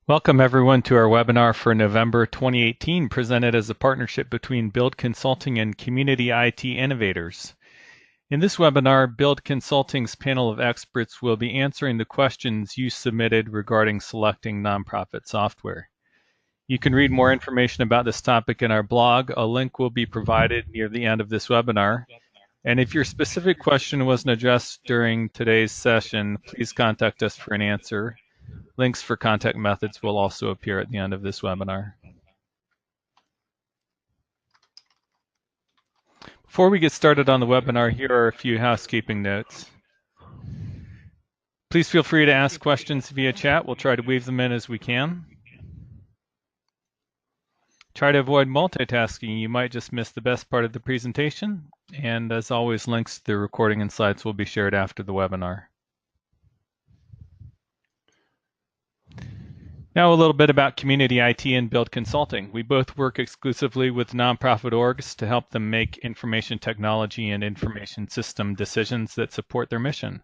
Welcome everyone to our webinar for November 2018, presented as a partnership between Build Consulting and Community IT Innovators. In this webinar, Build Consulting's panel of experts will be answering the questions you submitted regarding selecting nonprofit software. You can read more information about this topic in our blog. A link will be provided near the end of this webinar. And if your specific question wasn't addressed during today's session, please contact us for an answer. Links for contact methods will also appear at the end of this webinar. Before we get started on the webinar, here are a few housekeeping notes. Please feel free to ask questions via chat. We'll try to weave them in as we can. Try to avoid multitasking. You might just miss the best part of the presentation. And as always, links to the recording and slides will be shared after the webinar. Now a little bit about Community IT and Build Consulting. We both work exclusively with nonprofit orgs to help them make information technology and information system decisions that support their mission.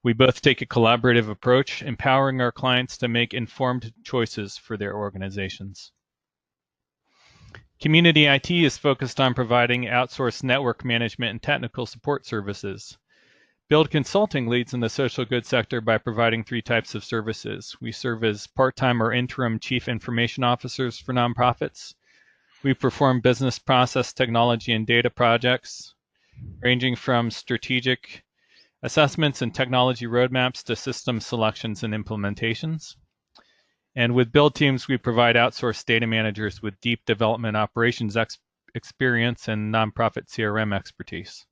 We both take a collaborative approach, empowering our clients to make informed choices for their organizations. Community IT is focused on providing outsourced network management and technical support services. Build Consulting leads in the social good sector by providing three types of services. We serve as part-time or interim chief information officers for nonprofits. We perform business process technology and data projects, ranging from strategic assessments and technology roadmaps to system selections and implementations. And with Build teams, we provide outsourced data managers with deep development operations experience and nonprofit CRM expertise.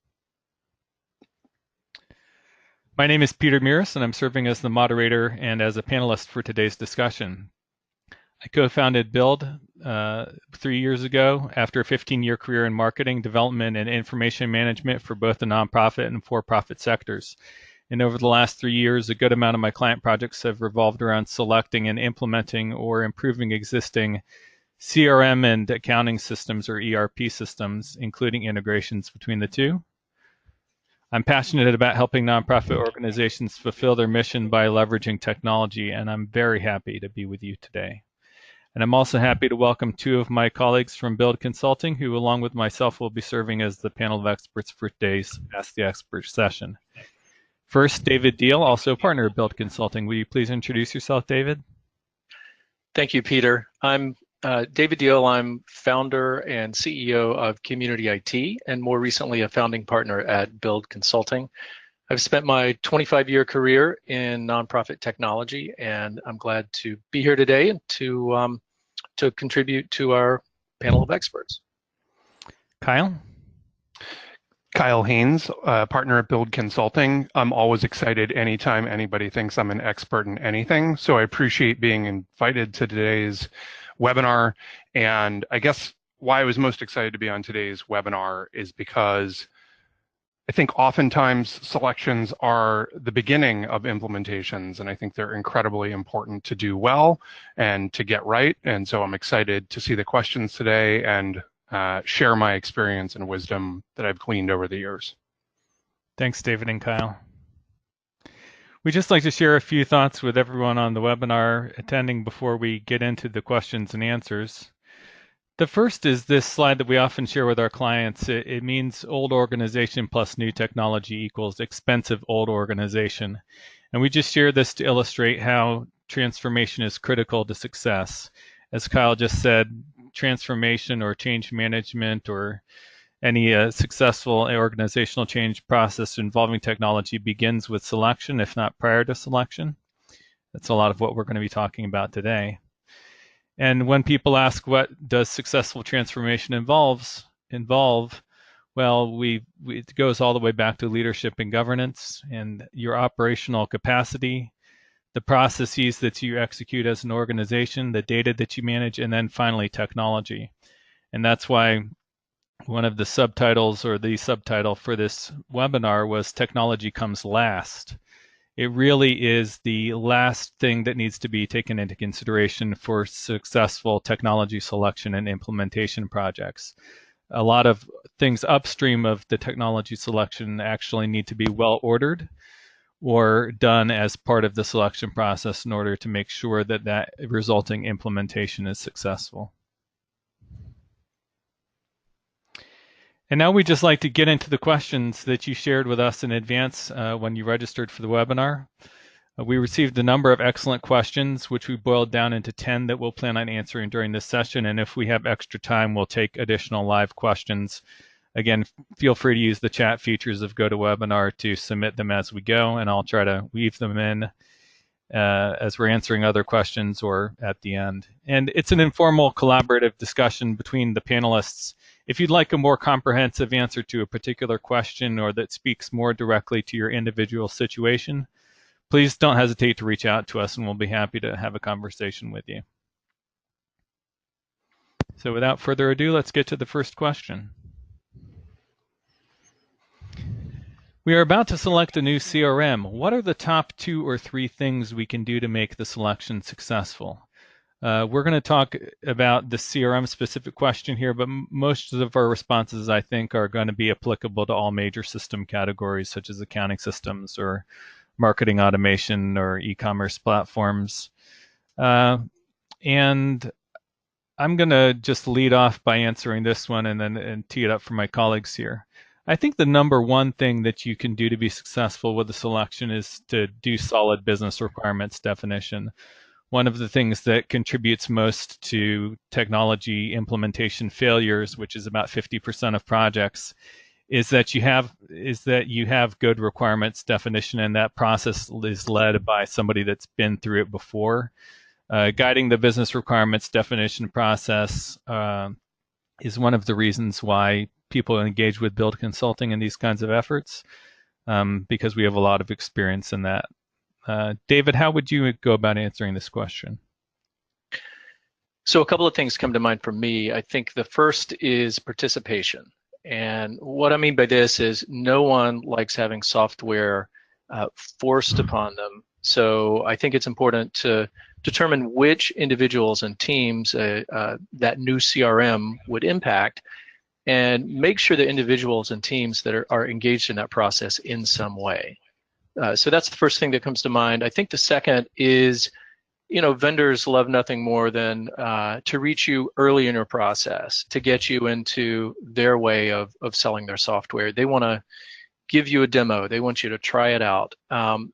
My name is Peter Meares, and I'm serving as the moderator and as a panelist for today's discussion. I co-founded Build 3 years ago after a 15-year career in marketing, development, and information management for both the nonprofit and for-profit sectors. And over the last 3 years, a good amount of my client projects have revolved around selecting and implementing or improving existing CRM and accounting systems or ERP systems, including integrations between the two. I'm passionate about helping nonprofit organizations fulfill their mission by leveraging technology, and I'm very happy to be with you today. And I'm also happy to welcome two of my colleagues from Build Consulting, who along with myself will be serving as the panel of experts for today's Ask the Expert session. First, David Deal, also a partner of Build Consulting. Will you please introduce yourself, David? Thank you, Peter. I'm David Deal. I'm founder and CEO of Community IT, and more recently a founding partner at Build Consulting. I've spent my 25-year career in nonprofit technology, and I'm glad to be here today and to contribute to our panel of experts. Kyle? Kyle Haynes, partner at Build Consulting. I'm always excited anytime anybody thinks I'm an expert in anything, so I appreciate being invited to today's webinar. And I guess why I was most excited to be on today's webinar is because I think oftentimes selections are the beginning of implementations, and I think they're incredibly important to do well and to get right. And so I'm excited to see the questions today and share my experience and wisdom that I've gleaned over the years. Thanks, David and Kyle. We'd just like to share a few thoughts with everyone on the webinar attending before we get into the questions and answers. The first is this slide that we often share with our clients. It means old organization plus new technology equals expensive old organization. And we just share this to illustrate how transformation is critical to success. As Kyle just said, transformation or change management or any successful organizational change process involving technology begins with selection, if not prior to selection. That's a lot of what we're going to be talking about today. And when people ask what does successful transformation involve, well, it goes all the way back to leadership and governance and your operational capacity, the processes that you execute as an organization, the data that you manage, and then finally technology. And that's why one of the subtitles or the subtitle for this webinar was Technology Comes Last. It really is the last thing that needs to be taken into consideration for successful technology selection and implementation projects. A lot of things upstream of the technology selection actually need to be well ordered, or done as part of the selection process in order to make sure that that resulting implementation is successful. And now we'd just like to get into the questions that you shared with us in advance when you registered for the webinar. We received a number of excellent questions, which we boiled down into 10 that we'll plan on answering during this session. And if we have extra time, we'll take additional live questions. Again, feel free to use the chat features of GoToWebinar to submit them as we go, and I'll try to weave them in as we're answering other questions or at the end. And it's an informal collaborative discussion between the panelists. If you'd like a more comprehensive answer to a particular question or that speaks more directly to your individual situation, please don't hesitate to reach out to us and we'll be happy to have a conversation with you. So without further ado, let's get to the first question. We are about to select a new CRM. What are the top 2 or 3 things we can do to make the selection successful? We're going to talk about the CRM specific question here, but most of our responses, I think, are going to be applicable to all major system categories, such as accounting systems or marketing automation or e-commerce platforms. And I'm going to just lead off by answering this one and tee it up for my colleagues here. I think the number one thing that you can do to be successful with the selection is to do solid business requirements definition. One of the things that contributes most to technology implementation failures, which is about 50% of projects, is that you have good requirements definition, and that process is led by somebody that's been through it before. Guiding the business requirements definition process is one of the reasons why people engage with Build Consulting in these kinds of efforts, because we have a lot of experience in that. David, how would you go about answering this question? So a couple of things come to mind for me. I think the first is participation. And what I mean by this is no one likes having software forced upon them. So I think it's important to determine which individuals and teams that new CRM would impact, and make sure the individuals and teams that are engaged in that process in some way. So that's the first thing that comes to mind. I think the second is, vendors love nothing more than to reach you early in your process, to get you into their way of selling their software. They want to give you a demo. They want you to try it out.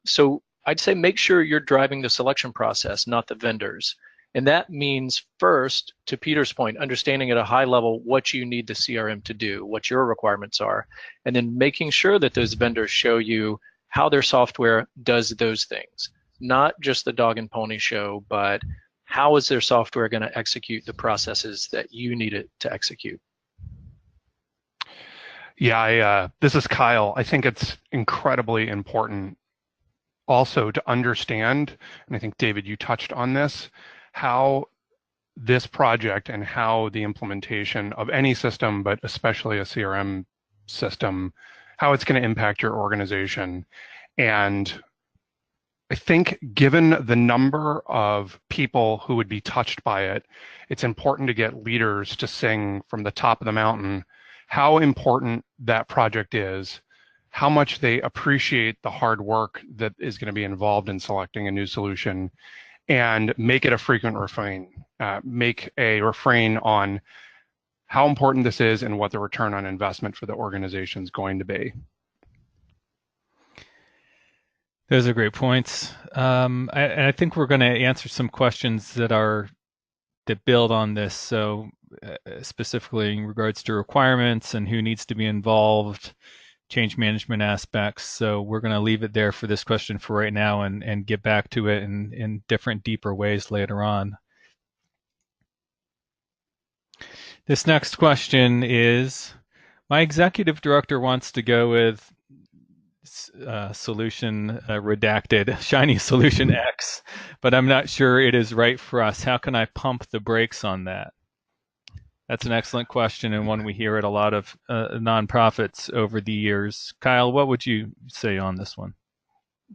So I'd say make sure you're driving the selection process, not the vendors. And that means first, to Peter's point, understanding at a high level what you need the CRM to do, what your requirements are, and then making sure that those vendors show you how their software does those things. Not just the dog and pony show, but how is their software going to execute the processes that you need it to execute? Yeah, this is Kyle. I think it's incredibly important also to understand, and I think, David, you touched on this, how this project and how the implementation of any system, but especially a CRM system, how it's going to impact your organization. And I think given the number of people who would be touched by it, it's important to get leaders to sing from the top of the mountain how important that project is, how much they appreciate the hard work that is going to be involved in selecting a new solution, and make it a frequent refrain. Make a refrain on how important this is and what the return on investment for the organization is going to be. Those are great points. I think we're going to answer some questions that build on this. So specifically in regards to requirements and who needs to be involved, change management aspects. So we're going to leave it there for this question for right now and get back to it in different, deeper ways later on. This next question is, my executive director wants to go with solution redacted, shiny solution X, but I'm not sure it is right for us. How can I pump the brakes on that? That's an excellent question, and one we hear at a lot of nonprofits over the years. Kyle, what would you say on this one?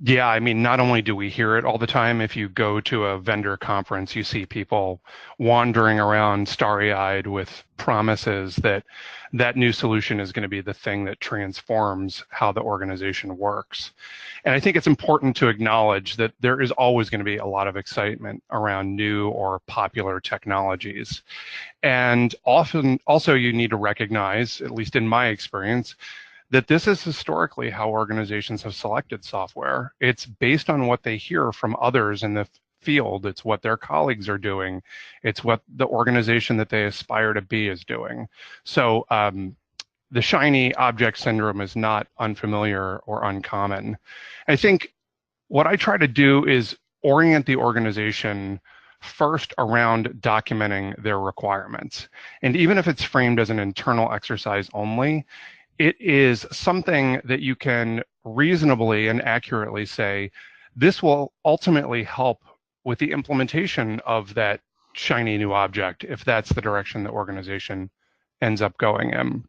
Yeah, I mean, not only do we hear it all the time, if you go to a vendor conference, you see people wandering around starry-eyed with promises that that new solution is going to be the thing that transforms how the organization works. And I think it's important to acknowledge that there is always going to be a lot of excitement around new or popular technologies. And often also you need to recognize, at least in my experience, that this is historically how organizations have selected software. It's based on what they hear from others in the field. It's what their colleagues are doing. It's what the organization that they aspire to be is doing. So the shiny object syndrome is not unfamiliar or uncommon. I think what I try to do is orient the organization first around documenting their requirements. And even if it's framed as an internal exercise only, it is something that you can reasonably and accurately say, this will ultimately help with the implementation of that shiny new object, if that's the direction the organization ends up going in.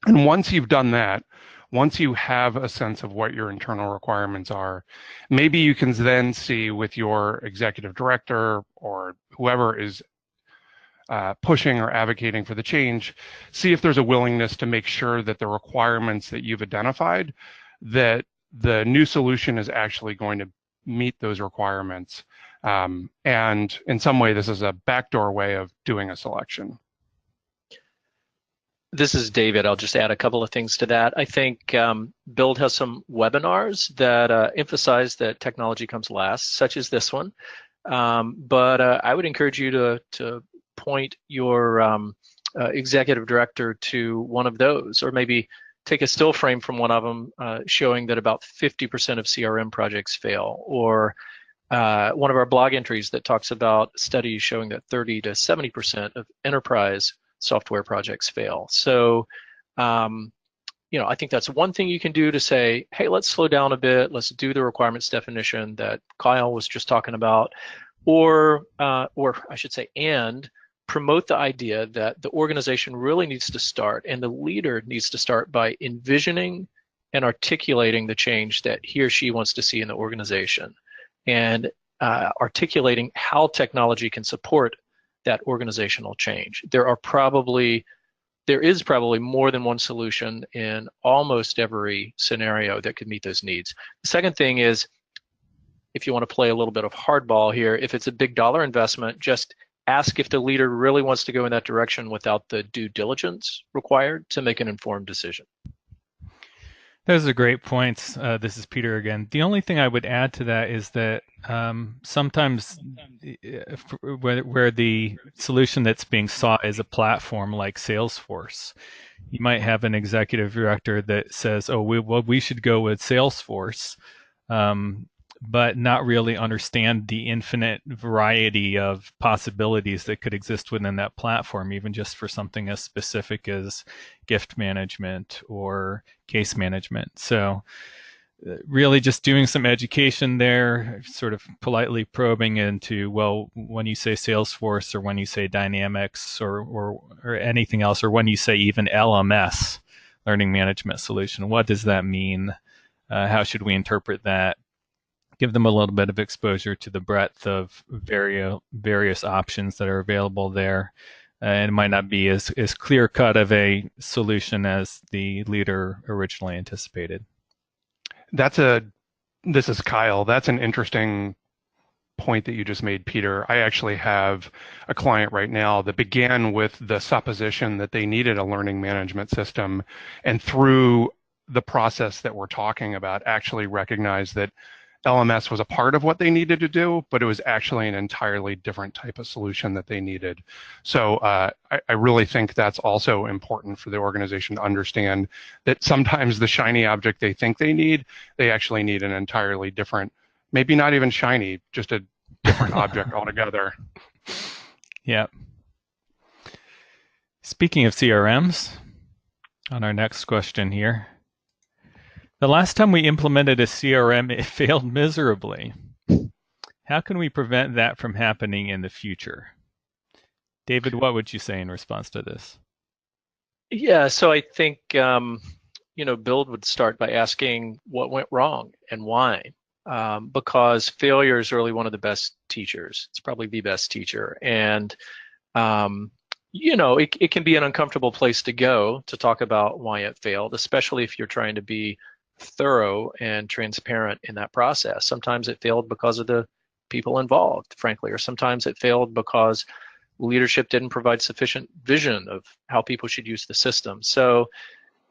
And once you've done that, once you have a sense of what your internal requirements are, maybe you can then see with your executive director or whoever is pushing or advocating for the change, see if there's a willingness to make sure that the requirements that you've identified, that the new solution is actually going to meet those requirements. And in some way, this is a backdoor way of doing a selection. This is David. I'll just add a couple of things to that. I think Build has some webinars that emphasize that technology comes last, such as this one. But I would encourage you to point your executive director to one of those, or maybe take a still frame from one of them showing that about 50% of CRM projects fail, or one of our blog entries that talks about studies showing that 30 to 70% of enterprise software projects fail. So, I think that's one thing you can do to say, hey, let's slow down a bit. Let's do the requirements definition that Kyle was just talking about, or I should say, and promote the idea that the organization really needs to start, and the leader needs to start by envisioning and articulating the change that he or she wants to see in the organization, and articulating how technology can support that organizational change. There is probably more than one solution in almost every scenario that could meet those needs. The second thing is, if you want to play a little bit of hardball here, if it's a big dollar investment, just ask if the leader really wants to go in that direction without the due diligence required to make an informed decision. Those are great points. This is Peter again. The only thing I would add to that is that sometimes where the solution that's being sought is a platform like Salesforce, you might have an executive director that says, oh, we should go with Salesforce, but not really understand the infinite variety of possibilities that could exist within that platform, even just for something as specific as gift management or case management. So really just doing some education there, sort of politely probing into, well, when you say Salesforce or when you say Dynamics or anything else, or when you say even LMS, learning management solution, what does that mean? How should we interpret that? Give them a little bit of exposure to the breadth of various options that are available there. And it might not be as clear-cut of a solution as the leader originally anticipated. This is Kyle. That's an interesting point that you just made, Peter. I actually have a client right now that began with the supposition that they needed a learning management system, and through the process that we're talking about, actually recognized that LMS was a part of what they needed to do, but it was actually an entirely different type of solution that they needed. So I really think that's also important for the organization to understand that sometimes the shiny object they think they actually need an entirely different, maybe not even shiny, just a different object altogether. Yeah. Speaking of CRMs, on our next question here. The last time we implemented a CRM, it failed miserably. How can we prevent that from happening in the future? David, what would you say in response to this? Yeah, so I think Build would start by asking what went wrong and why. because failure is really one of the best teachers. It's probably the best teacher. And, it can be an uncomfortable place to go to talk about why it failed, especially if you're trying to be thorough and transparent in that process. Sometimes it failed because of the people involved, frankly, or sometimes it failed because leadership didn't provide sufficient vision of how people should use the system. So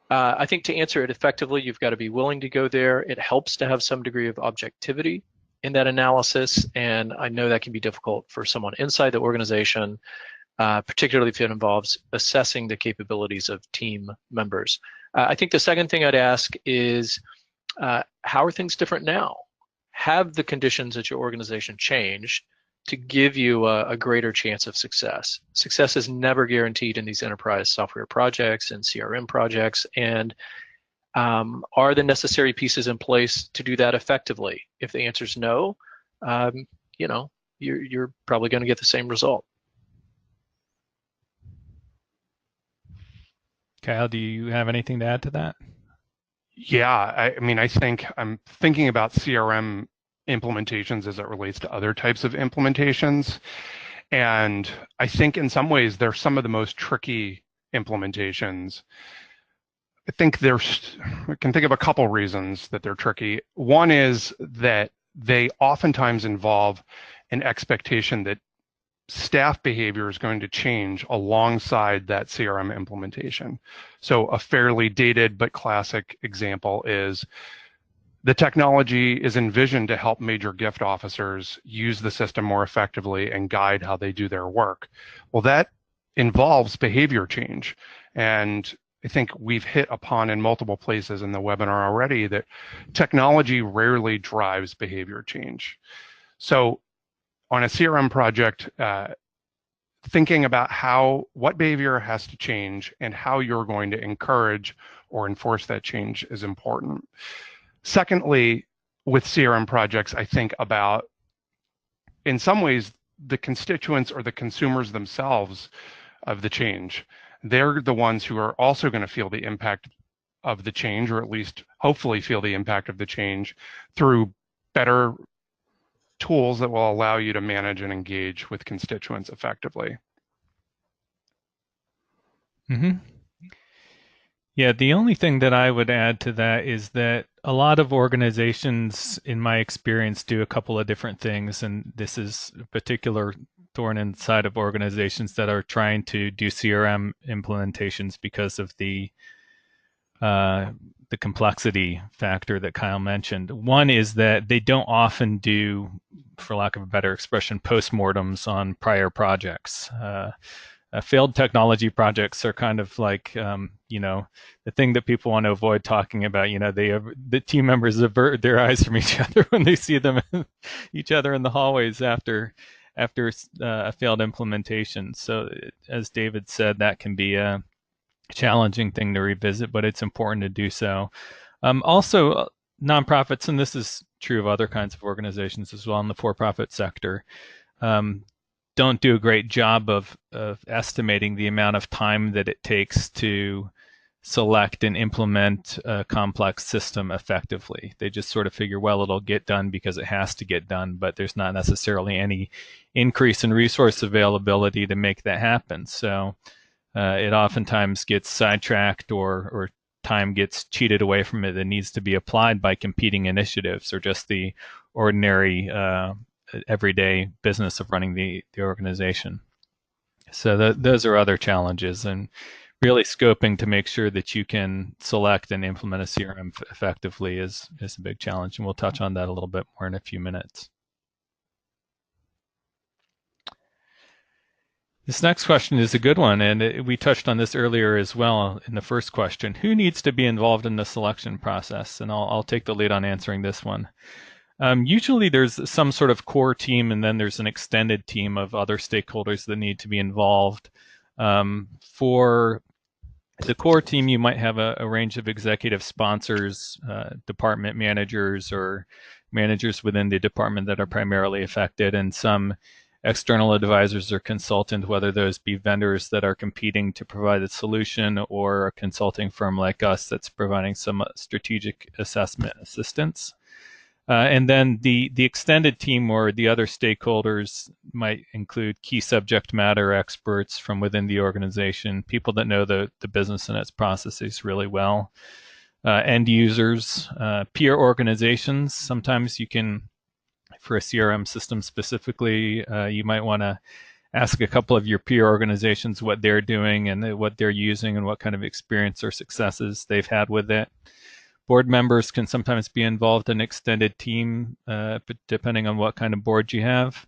I think to answer it effectively, you've got to be willing to go there. It helps to have some degree of objectivity in that analysis, and I know that can be difficult for someone inside the organization, particularly if it involves assessing the capabilities of team members. I think the second thing I'd ask is, how are things different now? Have the conditions at your organization changed to give you a greater chance of success? Success is never guaranteed in these enterprise software projects and CRM projects, and are the necessary pieces in place to do that effectively? If the answer is no, you're probably going to get the same result. Kyle, do you have anything to add to that? Yeah, I think I'm thinking about CRM implementations as it relates to other types of implementations. And I think in some ways they're some of the most tricky implementations. I can think of a couple reasons that they're tricky. One is that they oftentimes involve an expectation that staff behavior is going to change alongside that CRM implementation. So a fairly dated but classic example is the technology is envisioned to help major gift officers use the system more effectively and guide how they do their work. Well, that involves behavior change. And I think we've hit upon in multiple places in the webinar already that technology rarely drives behavior change. So on a CRM project, thinking about what behavior has to change and how you're going to encourage or enforce that change is important. Secondly, with CRM projects, I think about, in some ways, the constituents or the consumers themselves of the change. They're the ones who are also going to feel the impact of the change, or at least hopefully feel the impact of the change through better tools that will allow you to manage and engage with constituents effectively. Mm-hmm. Yeah, the only thing that I would add to that is that a lot of organizations, in my experience, do a couple of different things, and this is a particular thorn inside of organizations that are trying to do CRM implementations because of the complexity factor that Kyle mentioned. One is that they don't often do, for lack of a better expression, postmortems on prior projects. Failed technology projects are kind of like, the thing that people want to avoid talking about. The team members avert their eyes from each other when they see each other in the hallways after a failed implementation. So, as David said, that can be a challenging thing to revisit, but it's important to do so. Also, nonprofits, and this is true of other kinds of organizations as well in the for-profit sector, don't do a great job of estimating the amount of time that it takes to select and implement a complex system effectively. They just sort of figure, well, it'll get done because it has to get done, but there's not necessarily any increase in resource availability to make that happen. So it oftentimes gets sidetracked or time gets cheated away from it that needs to be applied by competing initiatives or just the ordinary everyday business of running the organization. So those are other challenges, and really scoping to make sure that you can select and implement a CRM effectively is a big challenge, and we'll touch on that a little bit more in a few minutes. This next question is a good one, and we touched on this earlier as well in the first question. Who needs to be involved in the selection process? And I'll take the lead on answering this one. Usually there's some sort of core team, and then there's an extended team of other stakeholders that need to be involved. For the core team, you might have a range of executive sponsors, department managers, or managers within the department that are primarily affected, and some external advisors or consultants, whether those be vendors that are competing to provide a solution or a consulting firm like us that's providing some strategic assessment assistance. And then the extended team or the other stakeholders might include key subject matter experts from within the organization, people that know the business and its processes really well, end users, peer organizations. Sometimes you can, for a CRM system specifically, you might want to ask a couple of your peer organizations what they're doing and what they're using and what kind of experience or successes they've had with it. Board members can sometimes be involved in extended team, depending on what kind of board you have.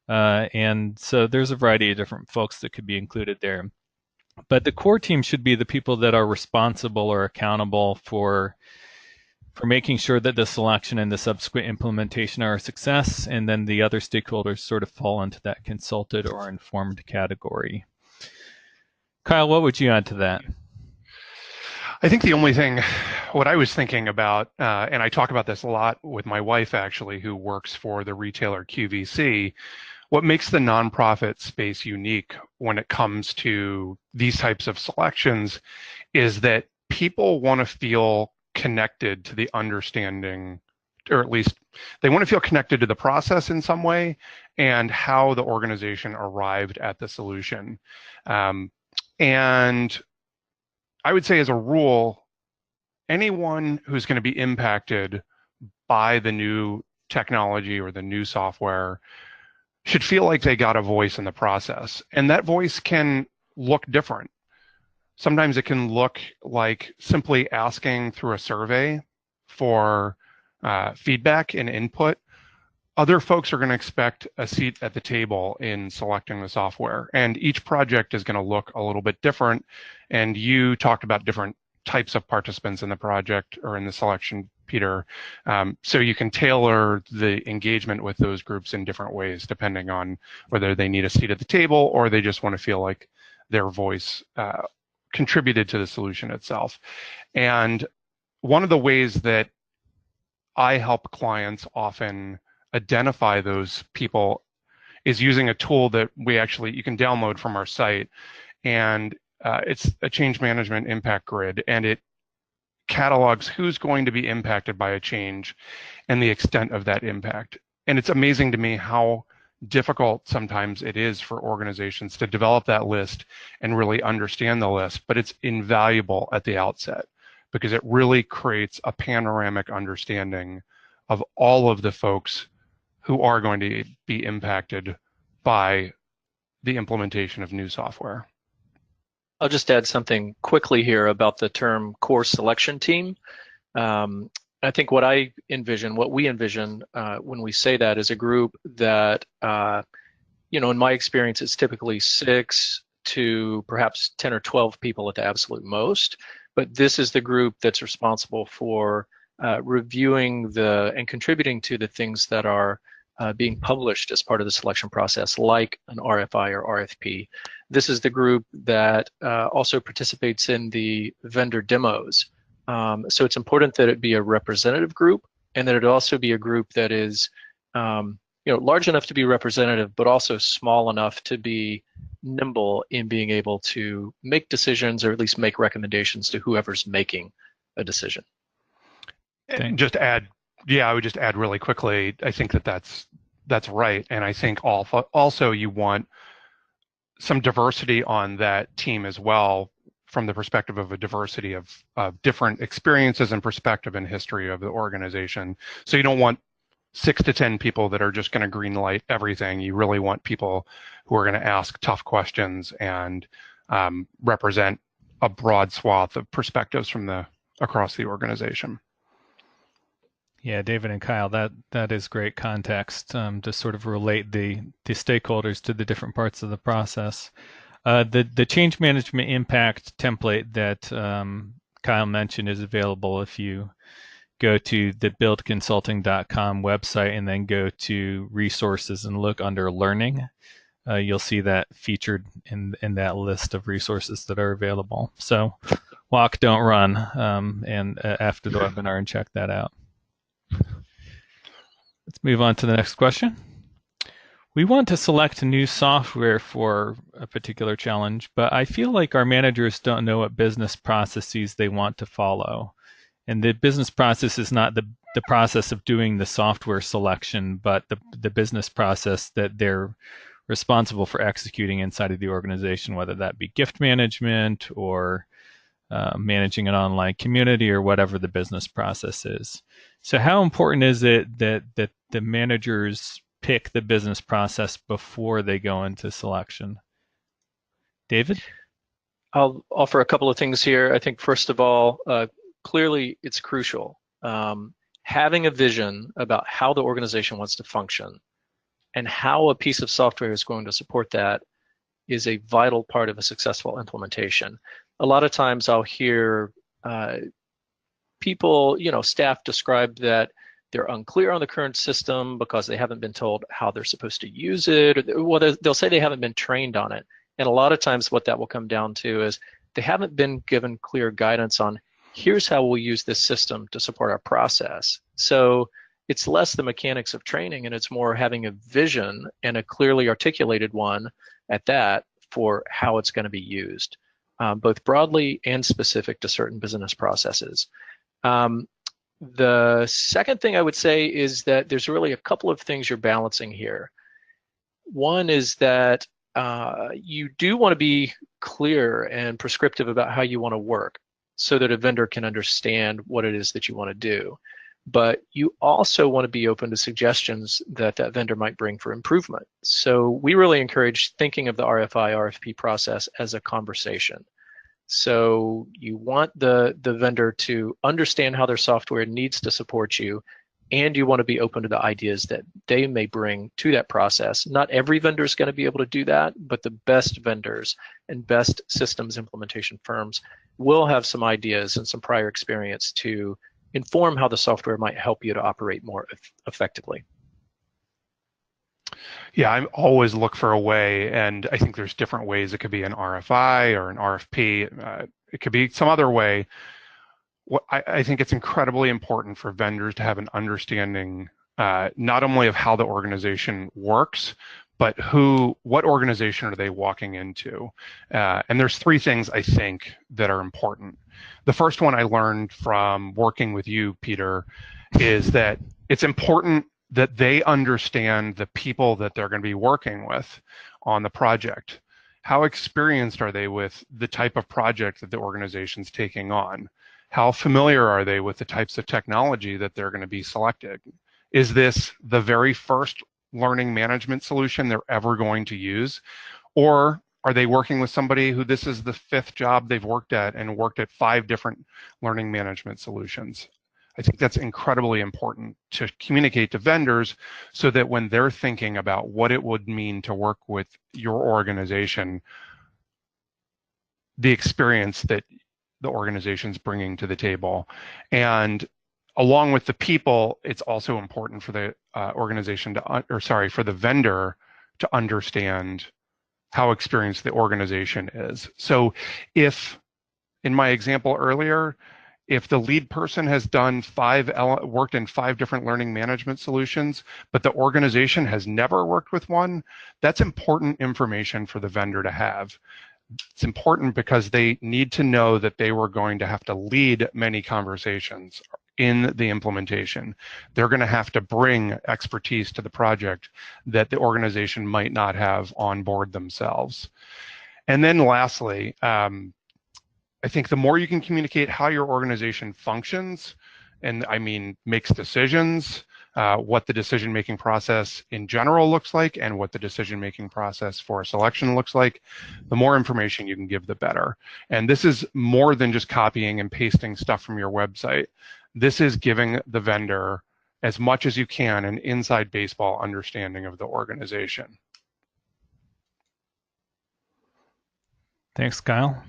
And so there's a variety of different folks that could be included there. But the core team should be the people that are responsible or accountable for making sure that the selection and the subsequent implementation are a success, and then the other stakeholders sort of fall into that consulted or informed category. Kyle, what would you add to that? I think the only thing, what I was thinking about, and I talk about this a lot with my wife actually, who works for the retailer QVC, what makes the nonprofit space unique when it comes to these types of selections is that people want to feel connected to the understanding, or at least they want to feel connected to the process in some way and how the organization arrived at the solution. And I would say as a rule, anyone who's going to be impacted by the new technology or the new software should feel like they got a voice in the process. And that voice can look different. Sometimes it can look like simply asking through a survey for feedback and input. Other folks are going to expect a seat at the table in selecting the software, and each project is going to look a little bit different. And you talked about different types of participants in the project or in the selection, Peter. So you can tailor the engagement with those groups in different ways, depending on whether they need a seat at the table or they just want to feel like their voice contributed to the solution itself. And one of the ways that I help clients often identify those people is using a tool that you can download from our site, and it's a change management impact grid, and it catalogs who's going to be impacted by a change and the extent of that impact. And it's amazing to me how difficult sometimes it is for organizations to develop that list and really understand the list, but it's invaluable at the outset because it really creates a panoramic understanding of all of the folks who are going to be impacted by the implementation of new software. I'll just add something quickly here about the term core selection team. I think what we envision when we say that is a group that, in my experience, it's typically 6 to perhaps 10 or 12 people at the absolute most. But this is the group that's responsible for reviewing and contributing to the things that are being published as part of the selection process, like an RFI or RFP. This is the group that also participates in the vendor demos. So it's important that it be a representative group, and that it also be a group that is large enough to be representative, but also small enough to be nimble in being able to make decisions, or at least make recommendations to whoever's making a decision. I would just add really quickly, I think that's right. And I think also you want some diversity on that team as well, from the perspective of a diversity of different experiences and perspective and history of the organization. So you don't want 6 to 10 people that are just going to green light everything. You really want people who are going to ask tough questions and represent a broad swath of perspectives from across the organization. Yeah, David and Kyle, that is great context to sort of relate the stakeholders to the different parts of the process. The change management impact template that Kyle mentioned is available if you go to the buildconsulting.com website and then go to resources and look under learning. You'll see that featured in that list of resources that are available. So walk, don't run, and after the webinar, and check that out. Let's move on to the next question. We want to select new software for a particular challenge, but I feel like our managers don't know what business processes they want to follow. And the business process is not the the process of doing the software selection, but the business process that they're responsible for executing inside of the organization, whether that be gift management or managing an online community or whatever the business process is. So how important is it that the managers pick the business process before they go into selection? David? I'll offer a couple of things here. I think first of all, clearly it's crucial. Having a vision about how the organization wants to function and how a piece of software is going to support that is a vital part of a successful implementation. A lot of times I'll hear people, staff describe that they're unclear on the current system because they haven't been told how they're supposed to use it, or they'll say they haven't been trained on it. And a lot of times what that will come down to is they haven't been given clear guidance on here's how we'll use this system to support our process. So it's less the mechanics of training and it's more having a vision and a clearly articulated one at that for how it's going to be used, both broadly and specific to certain business processes. The second thing I would say is that there's really a couple of things you're balancing here. One is that you do want to be clear and prescriptive about how you want to work so that a vendor can understand what it is that you want to do. But you also want to be open to suggestions that that vendor might bring for improvement. So we really encourage thinking of the RFI, RFP process as a conversation. So you want the vendor to understand how their software needs to support you, and you want to be open to the ideas that they may bring to that process. Not every vendor is going to be able to do that, but the best vendors and best systems implementation firms will have some ideas and some prior experience to inform how the software might help you to operate more effectively. Yeah, I always look for a way, and I think there's different ways. It could be an RFI or an RFP. It could be some other way. I think it's incredibly important for vendors to have an understanding not only of how the organization works, but what organization are they walking into? And there's three things I think that are important. The first one I learned from working with you, Peter, is that it's important that they understand the people that they're going to be working with on the project. How experienced are they with the type of project that the organization's taking on? How familiar are they with the types of technology that they're going to be selected? Is this the very first learning management solution they're ever going to use? Or are they working with somebody who this is the fifth job they've worked at and worked at 5 different learning management solutions? I think that's incredibly important to communicate to vendors so that when they're thinking about what it would mean to work with your organization, the experience that the organization's bringing to the table. And along with the people, it's also important for the organization for the vendor to understand how experienced the organization is. So if, in my example earlier, if the lead person has done worked in 5 different learning management solutions, but the organization has never worked with one, that's important information for the vendor to have. It's important because they need to know that they were going to have to lead many conversations in the implementation. They're going to have to bring expertise to the project that the organization might not have on board themselves. And then lastly, I think the more you can communicate how your organization functions, and I mean makes decisions, what the decision-making process in general looks like and what the decision-making process for a selection looks like, the more information you can give, the better. And this is more than just copying and pasting stuff from your website. This is giving the vendor, as much as you can, an inside baseball understanding of the organization. Thanks, Kyle.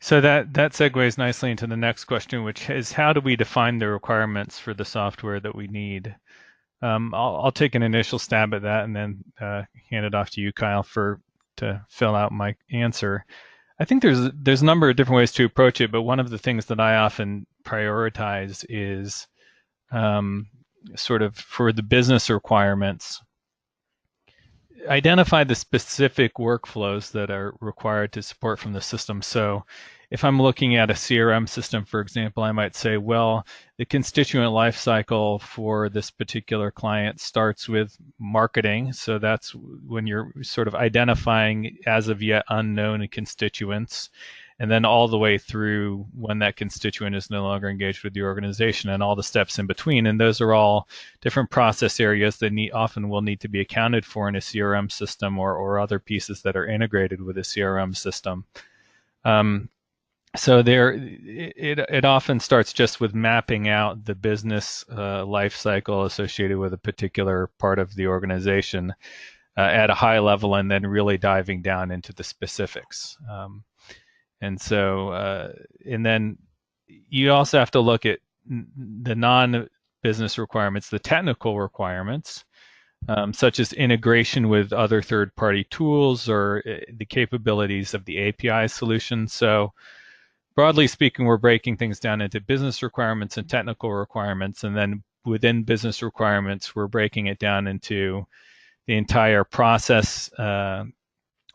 So that segues nicely into the next question, which is how do we define the requirements for the software that we need? I'll take an initial stab at that and then hand it off to you, Kyle, to fill out my answer. I think there's a number of different ways to approach it, but one of the things that I often prioritize is sort of for the business requirements. identify the specific workflows that are required to support from the system. So if I'm looking at a CRM system, for example, I might say, well, the constituent lifecycle for this particular client starts with marketing. So that's when you're sort of identifying as of yet unknown constituents, and then all the way through when that constituent is no longer engaged with the organization and all the steps in between. And those are all different process areas that often will need to be accounted for in a CRM system or other pieces that are integrated with a CRM system. So it often starts just with mapping out the business life cycle associated with a particular part of the organization at a high level, and then really diving down into the specifics. And then you also have to look at the non-business requirements, the technical requirements, such as integration with other third-party tools or the capabilities of the API solution. So broadly speaking, we're breaking things down into business requirements and technical requirements, and then within business requirements, we're breaking it down into the entire process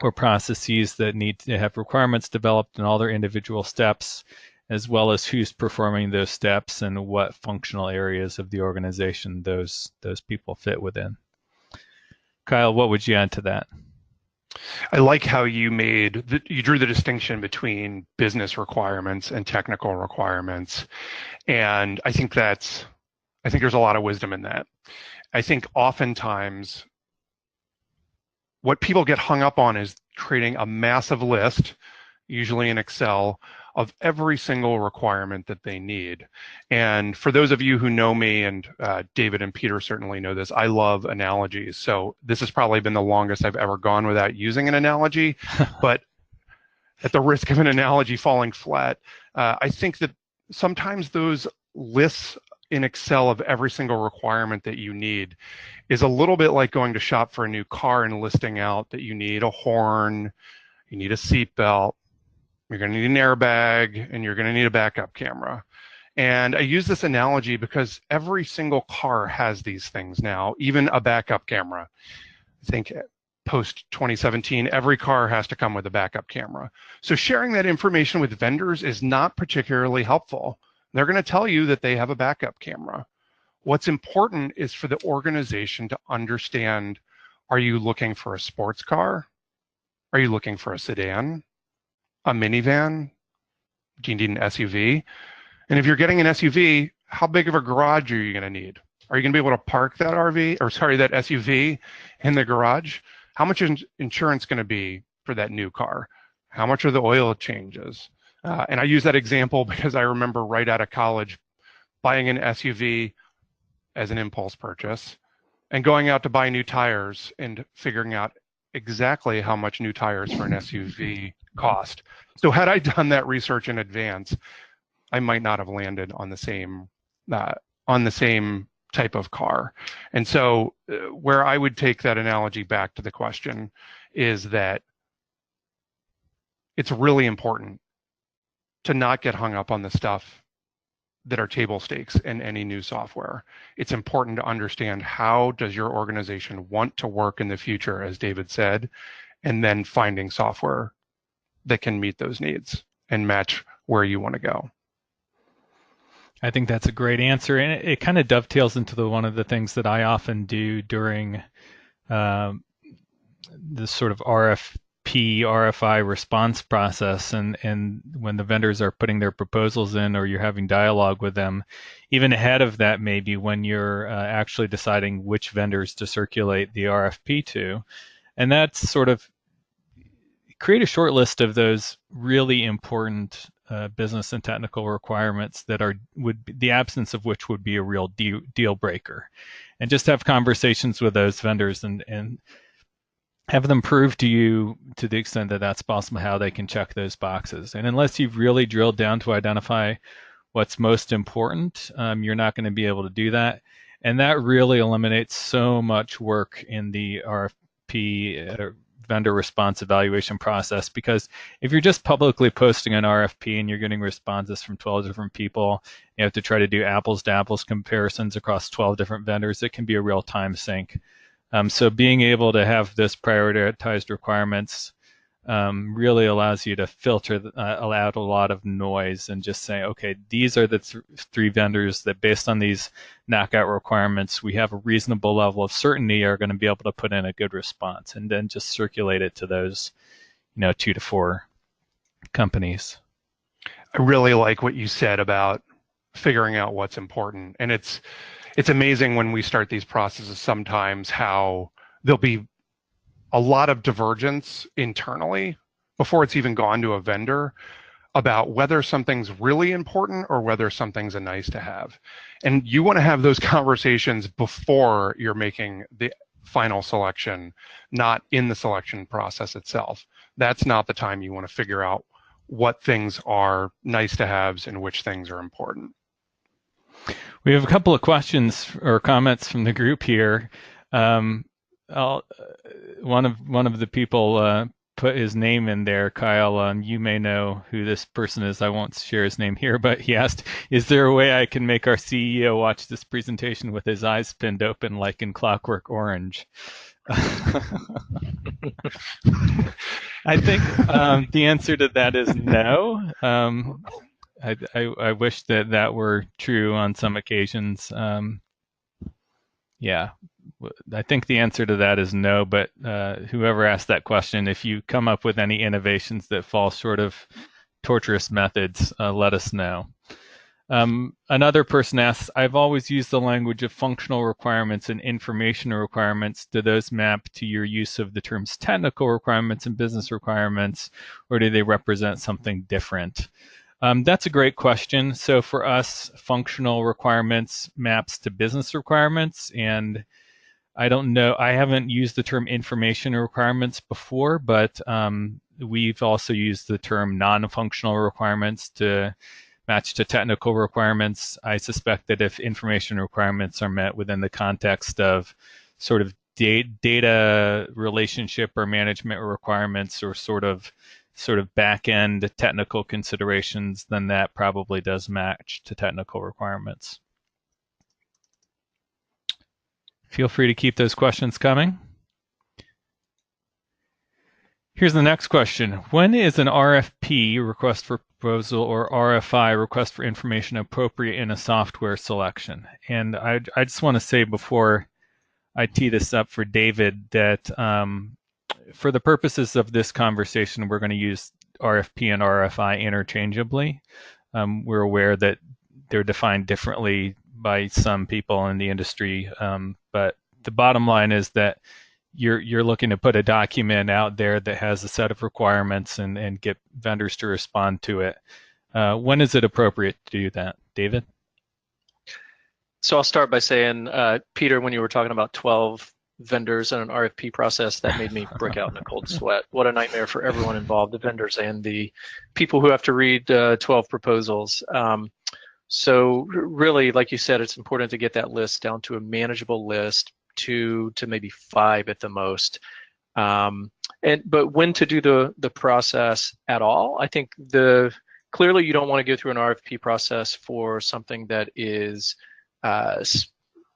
or processes that need to have requirements developed in all their individual steps, as well as who's performing those steps and what functional areas of the organization those people fit within. Kyle, what would you add to that? I like how you drew the distinction between business requirements and technical requirements, and I think there's a lot of wisdom in that. I think oftentimes what people get hung up on is creating a massive list, usually in Excel, of every single requirement that they need. And for those of you who know me, and David and Peter certainly know this, I love analogies. So this has probably been the longest I've ever gone without using an analogy, but at the risk of an analogy falling flat, I think that sometimes those lists in Excel of every single requirement that you need is a little bit like going to shop for a new car and listing out that you need a horn, you need a seat belt, you're going to need an airbag, and you're going to need a backup camera. And I use this analogy because every single car has these things now, even a backup camera. I think post 2017, every car has to come with a backup camera. So sharing that information with vendors is not particularly helpful. They're going to tell you that they have a backup camera. What's important is for the organization to understand, are you looking for a sports car? Are you looking for a sedan? A minivan? Do you need an SUV? And if you're getting an SUV, how big of a garage are you going to need? Are you going to be able to park that that SUV in the garage? How much is insurance going to be for that new car? How much are the oil changes? And I use that example because I remember right out of college buying an SUV as an impulse purchase and going out to buy new tires and figuring out exactly how much new tires for an SUV cost. So had I done that research in advance, I might not have landed on the same type of car. And so where I would take that analogy back to the question is that it's really important to not get hung up on the stuff that are table stakes in any new software. It's important to understand, how does your organization want to work in the future, as David said, and then finding software that can meet those needs and match where you want to go. I think that's a great answer, and it kind of dovetails into one of the things that I often do during this sort of RFI response process, and when the vendors are putting their proposals in or you're having dialogue with them, even ahead of that, maybe when you're actually deciding which vendors to circulate the RFP to, and that's sort of create a short list of those really important business and technical requirements that the absence of which would be a real deal breaker, and just have conversations with those vendors and have them prove to you, to the extent that that's possible, how they can check those boxes. And unless you've really drilled down to identify what's most important, you're not going to be able to do that. And that really eliminates so much work in the RFP vendor response evaluation process, because if you're just publicly posting an RFP and you're getting responses from 12 different people, you have to try to do apples to apples comparisons across 12 different vendors. It can be a real time sink. So being able to have those prioritized requirements really allows you to filter out a lot of noise and just say, okay, these are the three vendors that, based on these knockout requirements, we have a reasonable level of certainty are going to be able to put in a good response, and then just circulate it to those, 2 to 4 companies. I really like what you said about figuring out what's important, and it's amazing when we start these processes sometimes how there'll be a lot of divergence internally before it's even gone to a vendor about whether something's really important or whether something's a nice to have. And you want to have those conversations before you're making the final selection, not in the selection process itself. That's not the time you want to figure out what things are nice to haves and which things are important. We have a couple of questions or comments from the group here. One of the people put his name in there, Kyle. You may know who this person is. I won't share his name here, but he asked, "Is there a way I can make our CEO watch this presentation with his eyes pinned open, like in Clockwork Orange?" I think the answer to that is no. I wish that were true on some occasions. Yeah. I think the answer to that is no, but whoever asked that question, if you come up with any innovations that fall short of torturous methods, let us know. Another person asks, I've always used the language of functional requirements and information requirements. Do those map to your use of the terms technical requirements and business requirements, or do they represent something different? That's a great question. So for us, functional requirements maps to business requirements, and I don't know, I haven't used the term information requirements before, but we've also used the term non-functional requirements to match to technical requirements. I suspect that if information requirements are met within the context of sort of data relationship or management requirements, or sort of back-end technical considerations, then that probably does match to technical requirements. Feel free to keep those questions coming. Here's the next question. When is an RFP, request for proposal, or RFI, request for information, appropriate in a software selection? And I just want to say before I tee this up for David that for the purposes of this conversation, we're going to use RFP and RFI interchangeably. We're aware that they're defined differently by some people in the industry, but the bottom line is that you're looking to put a document out there that has a set of requirements and get vendors to respond to it. When is it appropriate to do that, David? So I'll start by saying, Peter, when you were talking about 12 vendors in an RFP process, that made me break out in a cold sweat. What a nightmare for everyone involved, the vendors and the people who have to read 12 proposals. So really, like you said, it's important to get that list down to a manageable list, 2 to maybe 5 at the most. But when to do the process at all, I think clearly you don't want to go through an RFP process for something that is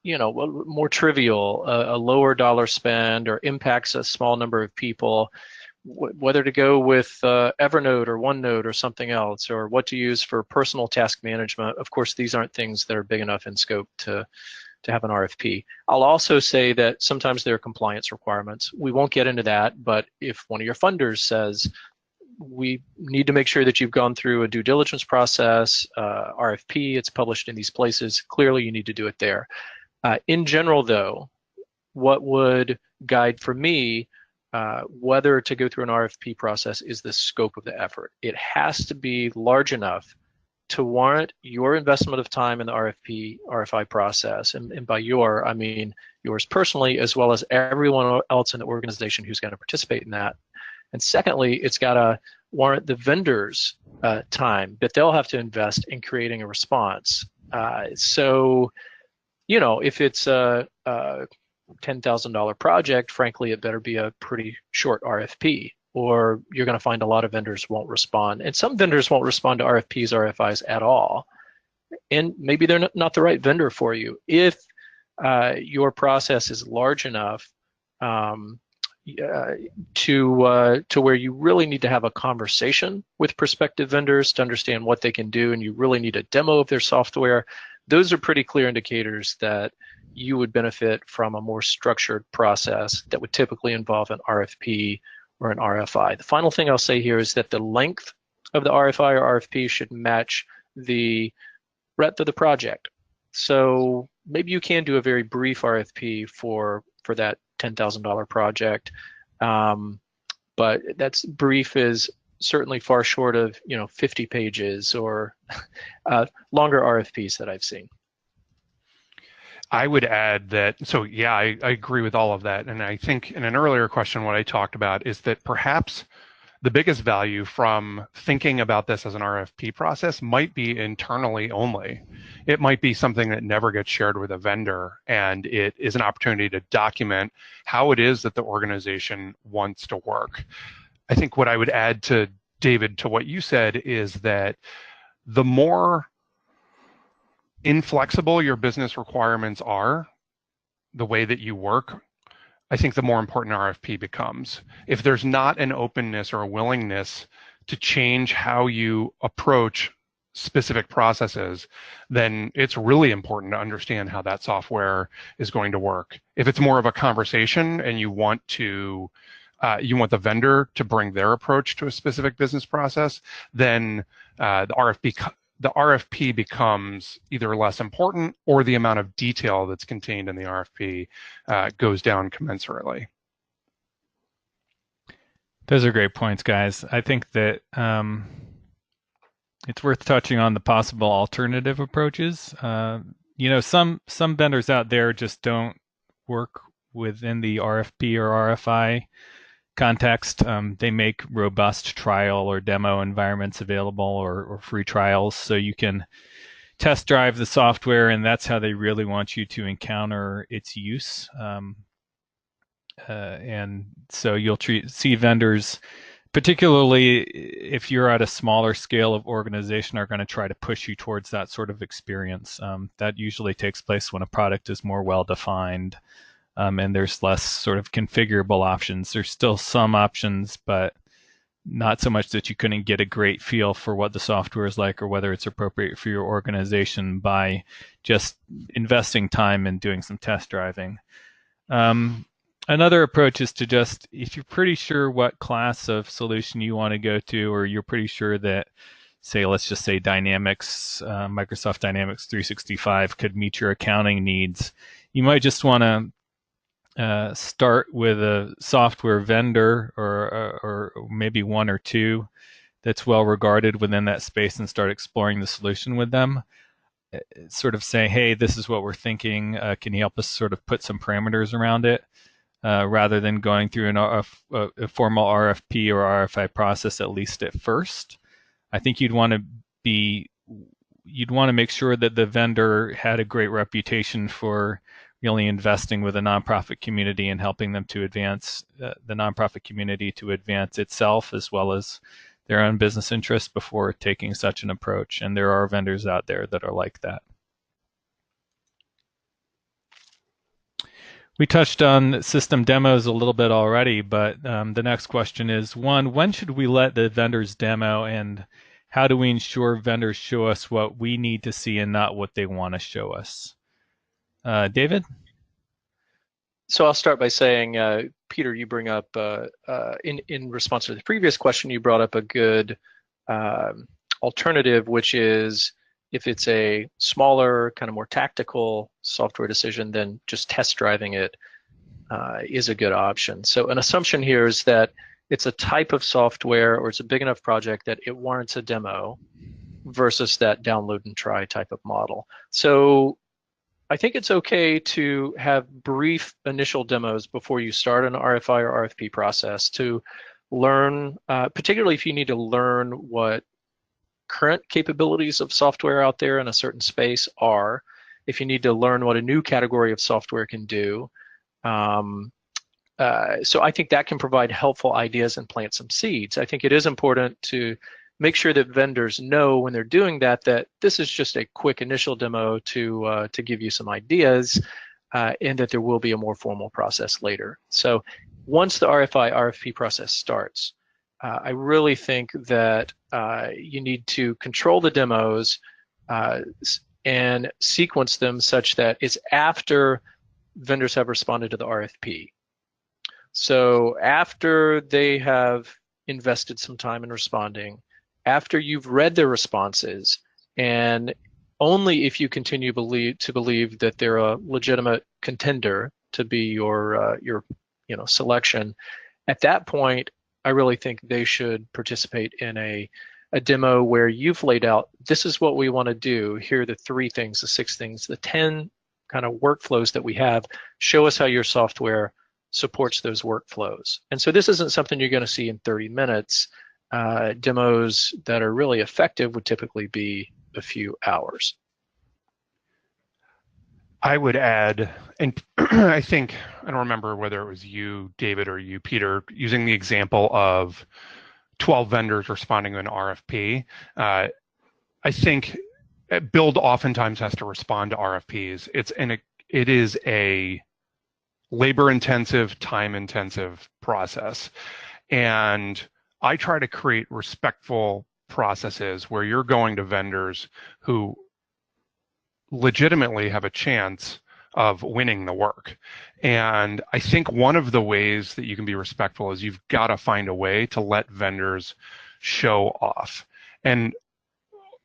more trivial, a lower dollar spend, or impacts a small number of people. Whether to go with Evernote or OneNote or something else, or what to use for personal task management. Of course, these aren't things that are big enough in scope to have an RFP. I'll also say that sometimes there are compliance requirements. We won't get into that, but if one of your funders says, we need to make sure that you've gone through a due diligence process, RFP, it's published in these places, clearly you need to do it there. In general, though, what would guide for me whether to go through an RFP process is the scope of the effort. It has to be large enough to warrant your investment of time in the RFP, RFI process. And by your, I mean yours personally, as well as everyone else in the organization who's going to participate in that. And secondly, it's got to warrant the vendor's time that they'll have to invest in creating a response. So, if it's a $10,000 project, frankly, it better be a pretty short RFP, or you're going to find a lot of vendors won't respond. And some vendors won't respond to RFPs, RFIs at all. And maybe they're not the right vendor for you. If your process is large enough to where you really need to have a conversation with prospective vendors to understand what they can do, and you really need a demo of their software. Those are pretty clear indicators that you would benefit from a more structured process that would typically involve an RFP or an RFI. The final thing I'll say here is that the length of the RFI or RFP should match the breadth of the project. So maybe you can do a very brief RFP for that $10,000 project, but that's brief is certainly far short of 50 pages or longer RFPs that I've seen. I would add that, so yeah, I agree with all of that. And I think in an earlier question, what I talked about is that perhaps the biggest value from thinking about this as an RFP process might be internally only. It might be something that never gets shared with a vendor, and it is an opportunity to document how it is that the organization wants to work. I think what I would add to David, to what you said, is that the more inflexible your business requirements are, the way that you work, I think the more important RFP becomes. If there's not an openness or a willingness to change how you approach specific processes, then it's really important to understand how that software is going to work. If it's more of a conversation and you want the vendor to bring their approach to a specific business process, then the RFP becomes either less important, or the amount of detail that's contained in the RFP goes down commensurately. Those are great points, guys. I think that it's worth touching on the possible alternative approaches. Some vendors out there just don't work within the RFP or RFI context. They make robust trial or demo environments available, or free trials, so you can test drive the software, and that's how they really want you to encounter its use. And so you'll see vendors, particularly if you're at a smaller scale of organization, are going to try to push you towards that sort of experience. That usually takes place when a product is more well-defined, and there's less sort of configurable options. There's still some options, but not so much that you couldn't get a great feel for what the software is like or whether it's appropriate for your organization by just investing time and doing some test driving. Another approach is to just, if you're pretty sure what class of solution you want to go to, or you're pretty sure that, say, let's just say Dynamics, Microsoft Dynamics 365 could meet your accounting needs, you might just want to start with a software vendor or maybe one or two that's well regarded within that space and start exploring the solution with them. Sort of say, hey, this is what we're thinking. Can you help us sort of put some parameters around it? Rather than going through a formal RFP or RFI process, at least at first. I think you'd want to make sure that the vendor had a great reputation for really investing with the nonprofit community and helping them to advance the nonprofit community to advance itself as well as their own business interests before taking such an approach. And there are vendors out there that are like that. We touched on system demos a little bit already, but the next question is, one, when should we let the vendors demo, and how do we ensure vendors show us what we need to see and not what they want to show us? David? So I'll start by saying, Peter, you bring up, in response to the previous question, you brought up a good alternative, which is, if it's a smaller, kind of more tactical software decision, then just test driving it is a good option. So an assumption here is that it's a type of software, or it's a big enough project that it warrants a demo versus that download and try type of model. So I think it's okay to have brief initial demos before you start an RFI or RFP process to learn, particularly if you need to learn what current capabilities of software out there in a certain space are, if you need to learn what a new category of software can do. So I think that can provide helpful ideas and plant some seeds. I think it is important to make sure that vendors know when they're doing that, that this is just a quick initial demo to give you some ideas. and that there will be a more formal process later. So once the RFI, RFP process starts, I really think that you need to control the demos and sequence them such that it's after vendors have responded to the RFP. So after they have invested some time in responding, after you've read their responses, and only if you continue to believe that they're a legitimate contender to be your selection, at that point, I really think they should participate in a demo where you've laid out, this is what we want to do. Here are the 3 things, the 6 things, the 10 kind of workflows that we have. Show us how your software supports those workflows. And so this isn't something you're going to see in 30 minutes. Demos that are really effective would typically be a few hours. I would add, and I think, I don't remember whether it was you, David, or you, Peter, using the example of 12 vendors responding to an RFP. I think Build oftentimes has to respond to RFPs. It is a labor-intensive, time-intensive process. And I try to create respectful processes where you're going to vendors who legitimately have a chance of winning the work. And I think one of the ways that you can be respectful is you've got to find a way to let vendors show off. And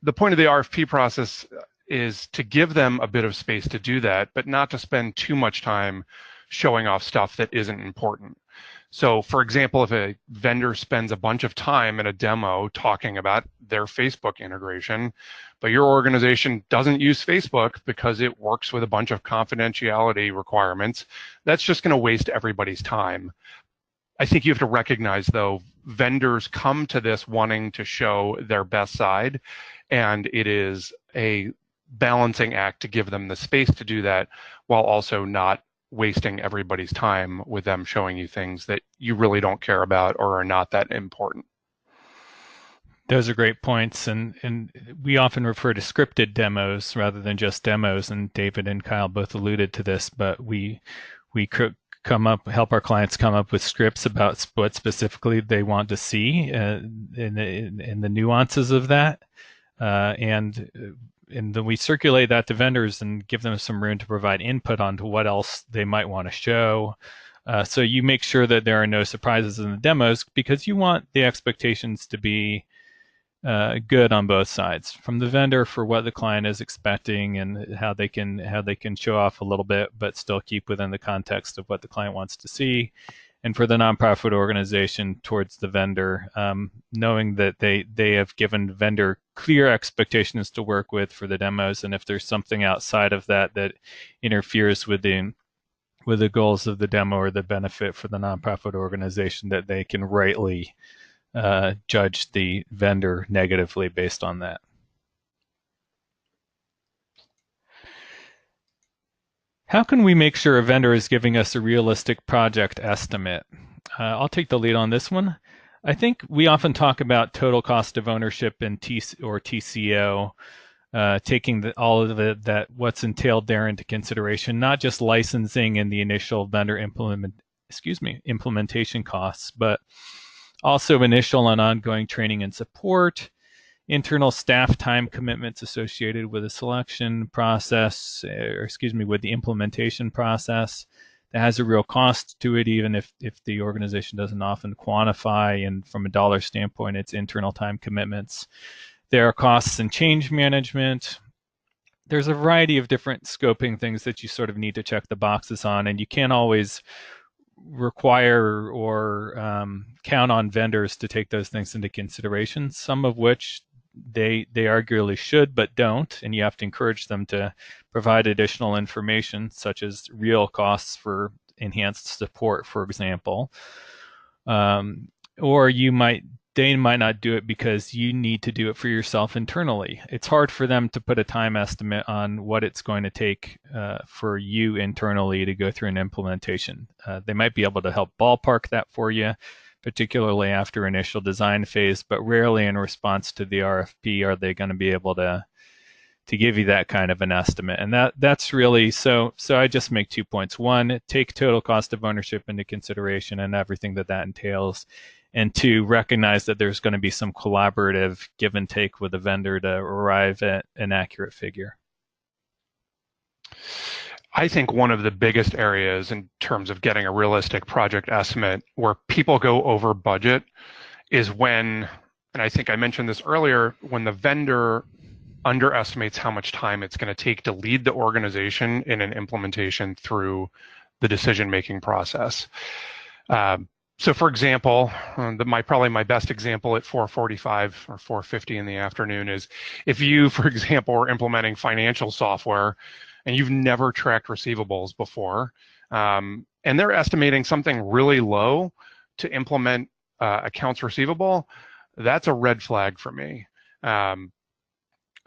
the point of the RFP process is to give them a bit of space to do that, but not to spend too much time showing off stuff that isn't important. So for example, if a vendor spends a bunch of time in a demo talking about their Facebook integration, but your organization doesn't use Facebook because it works with a bunch of confidentiality requirements, that's just going to waste everybody's time. I think you have to recognize, though, vendors come to this wanting to show their best side, and it is a balancing act to give them the space to do that while also not wasting everybody's time with them showing you things that you really don't care about or are not that important. Those are great points, and we often refer to scripted demos rather than just demos, and David and Kyle both alluded to this, but we help our clients come up with scripts about what specifically they want to see in the nuances of that, and then we circulate that to vendors and give them some room to provide input onto what else they might want to show. So you make sure that there are no surprises in the demos because you want the expectations to be good on both sides, from the vendor for what the client is expecting and how they can show off a little bit, but still keep within the context of what the client wants to see, and for the nonprofit organization towards the vendor, knowing that they have given vendor clear expectations to work with for the demos, and if there's something outside of that that interferes with the goals of the demo or the benefit for the nonprofit organization, that they can rightly judge the vendor negatively based on that. How can we make sure a vendor is giving us a realistic project estimate? I'll take the lead on this one. I think we often talk about total cost of ownership and TCO, taking all of that what's entailed there into consideration, not just licensing and the initial vendor implementation costs, but also initial and ongoing training and support, internal staff time commitments associated with the selection process, with the implementation process that has a real cost to it, even if the organization doesn't often quantify, and from a dollar standpoint, it's internal time commitments. There are costs in change management. There's a variety of different scoping things that you sort of need to check the boxes on, and you can't always require or count on vendors to take those things into consideration, some of which they arguably should but don't, and you have to encourage them to provide additional information, such as real costs for enhanced support, for example. Or they might not do it because you need to do it for yourself internally. It's hard for them to put a time estimate on what it's going to take for you internally to go through an implementation. They might be able to help ballpark that for you, particularly after initial design phase, but rarely in response to the RFP are they going to be able to to give you that kind of an estimate. And that's really, so I just make 2 points. One, take total cost of ownership into consideration and everything that entails. And two, recognize that there's going to be some collaborative give and take with the vendor to arrive at an accurate figure. I think one of the biggest areas in terms of getting a realistic project estimate where people go over budget is when, and I think I mentioned this earlier, when the vendor underestimates how much time it's going to take to lead the organization in an implementation through the decision-making process. So for example, probably my best example at 4:45 or 4:50 in the afternoon is if you, for example, are implementing financial software and you've never tracked receivables before, and they're estimating something really low to implement accounts receivable, that's a red flag for me.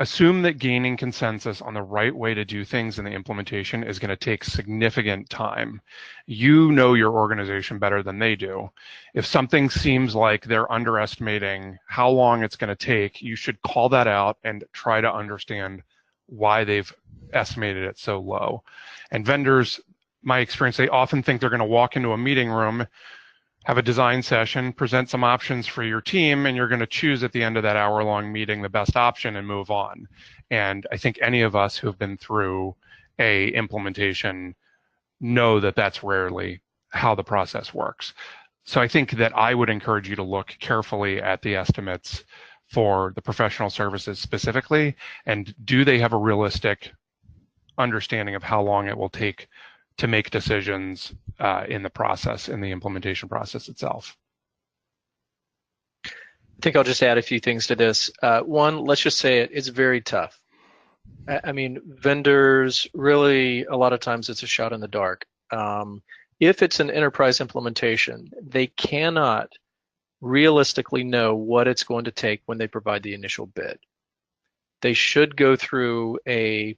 Assume that gaining consensus on the right way to do things in the implementation is going to take significant time. You know your organization better than they do. If something seems like they're underestimating how long it's going to take, you should call that out and try to understand why they've estimated it so low. And vendors, my experience, they often think they're going to walk into a meeting room, have a design session, present some options for your team, and you're going to choose at the end of that hour-long meeting the best option and move on. And I think any of us who've been through a implementation know that that's rarely how the process works. So I think that I would encourage you to look carefully at the estimates for the professional services specifically, and do they have a realistic understanding of how long it will take to make decisions in the process, in the implementation process itself. I think I'll just add a few things to this. One, let's just say it's very tough. I mean, vendors really, a lot of times it's a shot in the dark. If it's an enterprise implementation, they cannot realistically know what it's going to take when they provide the initial bid. They should go through a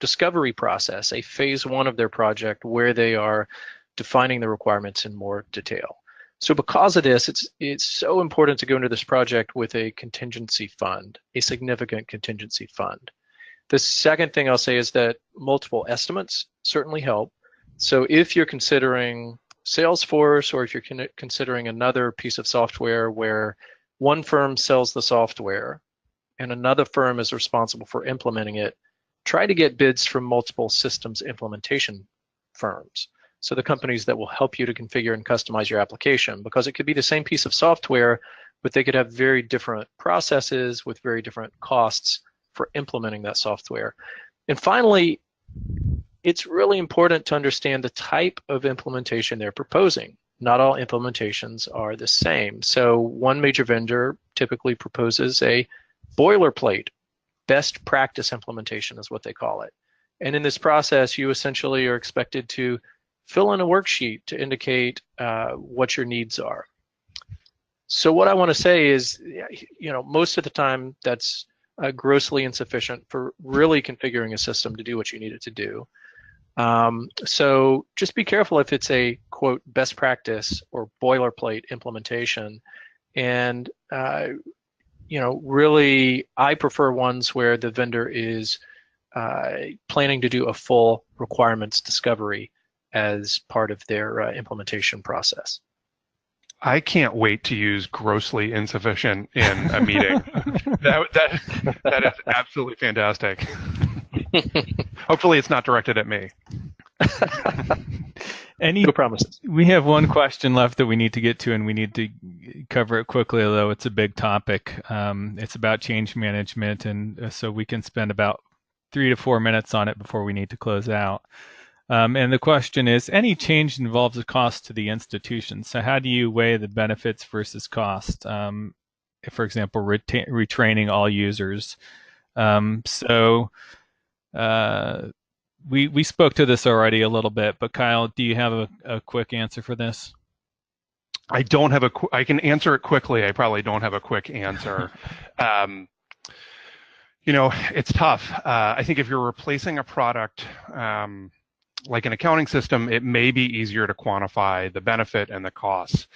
discovery process, a phase one of their project where they are defining the requirements in more detail. So because of this, it's so important to go into this project with a contingency fund, a significant contingency fund. The second thing I'll say is that multiple estimates certainly help. So if you're considering Salesforce, or if you're considering another piece of software where one firm sells the software and another firm is responsible for implementing it, try to get bids from multiple systems implementation firms. So the companies that will help you to configure and customize your application, because it could be the same piece of software, but they could have very different processes with very different costs for implementing that software. And finally, it's really important to understand the type of implementation they're proposing. Not all implementations are the same. So one major vendor typically proposes a boilerplate best practice implementation is what they call it. And in this process, you essentially are expected to fill in a worksheet to indicate what your needs are. So what I want to say is, most of the time that's grossly insufficient for really configuring a system to do what you need it to do. So just be careful if it's a, quote, best practice or boilerplate implementation. And really, I prefer ones where the vendor is planning to do a full requirements discovery as part of their implementation process. I can't wait to use grossly insufficient in a meeting. that is absolutely fantastic. Hopefully it's not directed at me. No promises. We have one question left that we need to get to, and we need to cover it quickly, although it's a big topic. It's about change management, and so we can spend about 3 to 4 minutes on it before we need to close out. And the question is, any change involves a cost to the institution. So how do you weigh the benefits versus cost? If, for example, retraining all users. We spoke to this already a little bit, but Kyle, do you have a quick answer for this? I don't have I can answer it quickly. I probably don't have a quick answer. It's tough. I think if you're replacing a product, like an accounting system, it may be easier to quantify the benefit and the costs.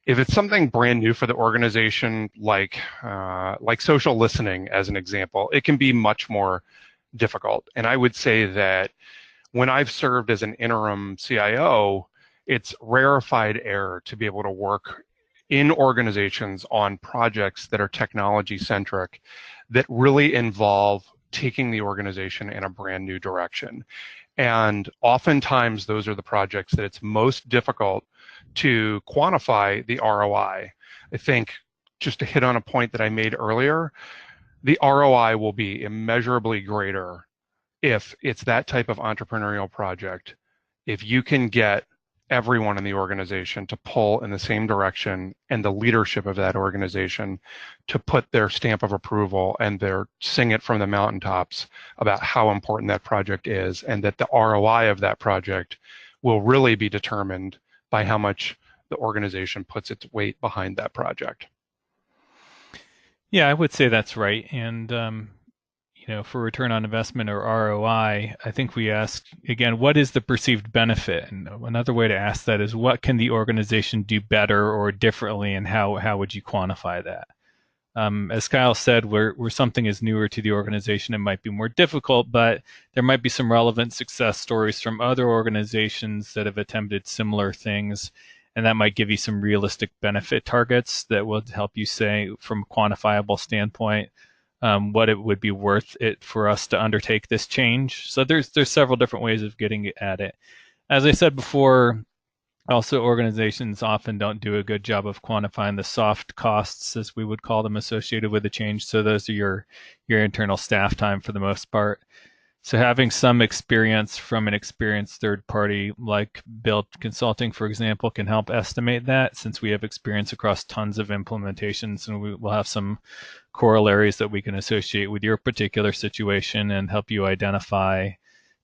If it's something brand new for the organization, like social listening as an example, it can be much more difficult. And I would say that when I've served as an interim CIO, it's rarefied air to be able to work in organizations on projects that are technology centric that really involve taking the organization in a brand new direction. And oftentimes those are the projects that it's most difficult to quantify the ROI. I think, just to hit on a point that I made earlier, the ROI will be immeasurably greater if it's that type of entrepreneurial project, if you can get everyone in the organization to pull in the same direction and the leadership of that organization to put their stamp of approval and their sing it from the mountaintops about how important that project is, and that the ROI of that project will really be determined by how much the organization puts its weight behind that project. Yeah, I would say that's right. And for return on investment or ROI, I think we asked, again, what is the perceived benefit? And another way to ask that is, what can the organization do better or differently, and how would you quantify that? As Kyle said, where something is newer to the organization, it might be more difficult, but there might be some relevant success stories from other organizations that have attempted similar things, and that might give you some realistic benefit targets that will help you say, from a quantifiable standpoint, what it would be worth it for us to undertake this change. So there's several different ways of getting at it. As I said before, also organizations often don't do a good job of quantifying the soft costs, as we would call them, associated with the change. So those are your internal staff time for the most part. So having some experience from an experienced third party like Build Consulting, for example, can help estimate that, since we have experience across tons of implementations, and we will have some corollaries that we can associate with your particular situation and help you identify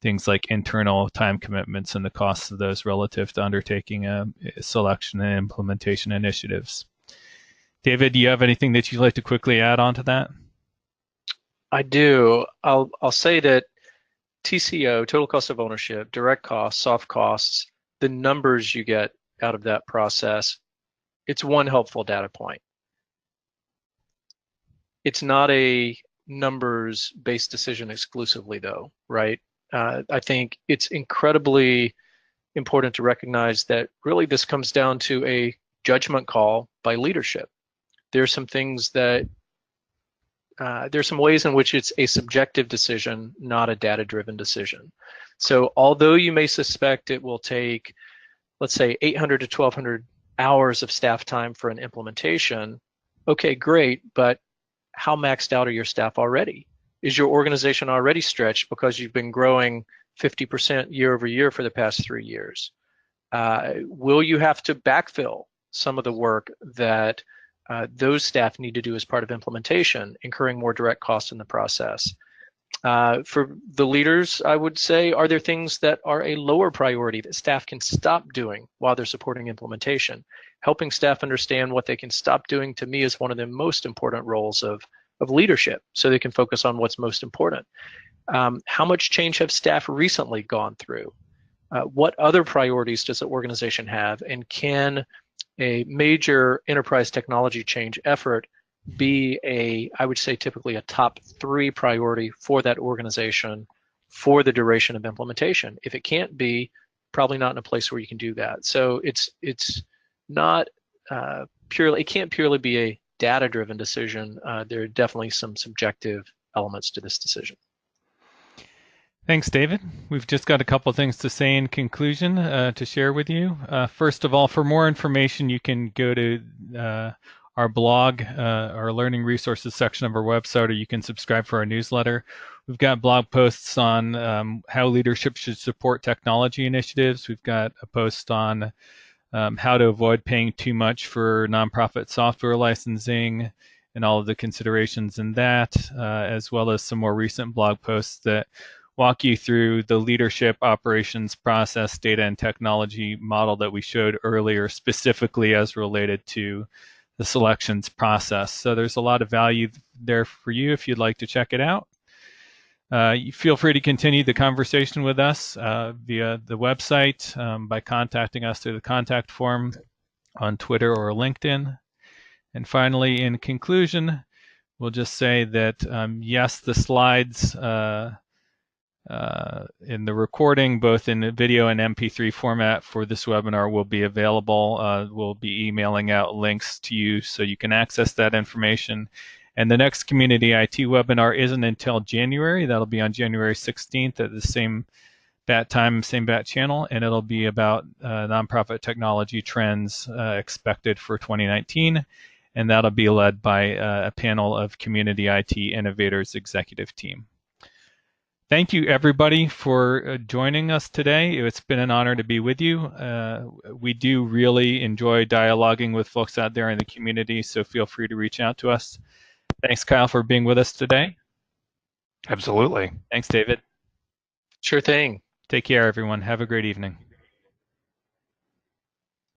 things like internal time commitments and the costs of those relative to undertaking a selection and implementation initiatives. David, do you have anything that you'd like to quickly add on to that? I do. I'll say that TCO, total cost of ownership, direct costs, soft costs, the numbers you get out of that process, it's one helpful data point. It's not a numbers-based decision exclusively, though, right? I think it's incredibly important to recognize that really this comes down to a judgment call by leadership. There's some things that there's some ways in which it's a subjective decision, not a data-driven decision. So although you may suspect it will take, let's say, 800 to 1,200 hours of staff time for an implementation, okay, great, but how maxed out are your staff already? Is your organization already stretched because you've been growing 50% year over year for the past 3 years? Will you have to backfill some of the work that those staff need to do as part of implementation, incurring more direct costs in the process? For the leaders, I would say, are there things that are a lower priority that staff can stop doing while they're supporting implementation? Helping staff understand what they can stop doing, to me, is one of the most important roles of leadership, so they can focus on what's most important. How much change have staff recently gone through? What other priorities does the organization have? And can a major enterprise technology change effort be I would say, typically a top 3 priority for that organization for the duration of implementation? If it can't be, probably not in a place where you can do that. So it's not purely, it can't purely be a data-driven decision. There are definitely some subjective elements to this decision. Thanks, David. We've just got a couple of things to say in conclusion to share with you. First of all, for more information, you can go to our blog, our learning resources section of our website, or you can subscribe for our newsletter. We've got blog posts on how leadership should support technology initiatives. We've got a post on how to avoid paying too much for nonprofit software licensing and all of the considerations in that, as well as some more recent blog posts that walk you through the leadership, operations, process, data, and technology model that we showed earlier, specifically as related to the selections process. So there's a lot of value there for you if you'd like to check it out. You feel free to continue the conversation with us via the website by contacting us through the contact form, on Twitter or LinkedIn. And finally, in conclusion, we'll just say that yes, the slides in the recording, both in the video and MP3 format for this webinar, will be available. We'll be emailing out links to you so you can access that information. And the next Community IT webinar isn't until January. That'll be on January 16th at the same bat time, same bat channel, and it'll be about nonprofit technology trends expected for 2019. And that'll be led by a panel of Community IT Innovators executive team. Thank you, everybody, for joining us today. It's been an honor to be with you. We do really enjoy dialoguing with folks out there in the community, so feel free to reach out to us. Thanks, Kyle, for being with us today. Absolutely. Thanks, David. Sure thing. Take care, everyone. Have a great evening.